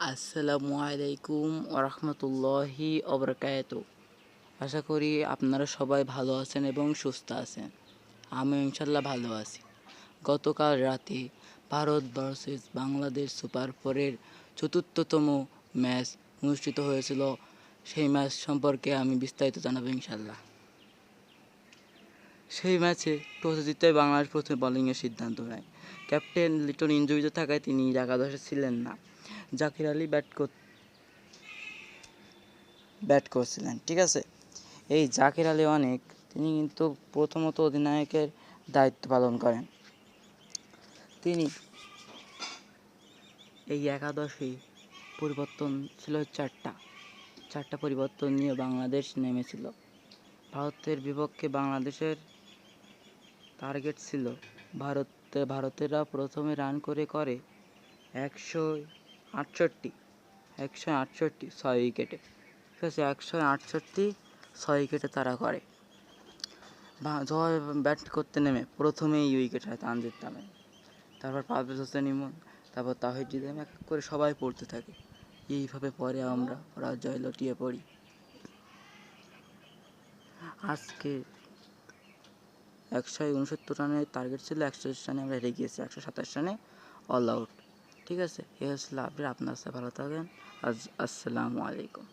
আসসালামু আলাইকুম ওরহমতুল্লাহি ওবরাকাতু। আশা করি আপনারা সবাই ভালো আছেন এবং সুস্থ আছেন। আমি ইনশাল্লাহ ভালো আছি। গতকাল রাতে ভারত ভার্সেস বাংলাদেশ সুপার ফোরের চতুর্থতম ম্যাচ অনুষ্ঠিত হয়েছিল। সেই ম্যাচ সম্পর্কে আমি বিস্তারিত জানাবো ইনশাল্লাহ। সেই ম্যাচে টসে জিতে বাংলাদেশ প্রথমে বোলিংয়ের সিদ্ধান্ত নেয়। ক্যাপ্টেন লিটন ইনজুরিতে থাকায় তিনি একাদশে ছিলেন না। জাকির আলী ব্যাট করছিলেন, ঠিক আছে। এই জাকির আলী তিনি কিন্তু প্রথমত অধিনায়কের দায়িত্ব পালন করেন। তিনি এই একাদশে পরিবর্তন ছিল চারটা পরিবর্তন নিয়ে বাংলাদেশ নেমেছিল। ভারতের বিপক্ষে বাংলাদেশের টার্গেট ছিল ভারতেরা প্রথমে রান করে 168 6 উইকেটে, ঠিক আছে। 168 6 উইকেটে তারা করে। জয় ব্যাট করতে নেমে প্রথমেই উইকেট হয় তানজিদ তামিম, তারপর পারভেজ হোসেন ইমন, তারপর তাহির হৃদয়, এক এক করে সবাই পড়তে থাকে। এইভাবে পরে আমরা পরাজয় লটিয়ে পড়ি। আজকে 169 রানের টার্গেট ছিল, 130 রানে আমরা হেরে গিয়েছি, 127 রানে অল আউট, ঠিক আছে। এই হচ্ছিল আপডেট। আপনার সাথে ভালো থাকেন। আসসালামু আলাইকুম।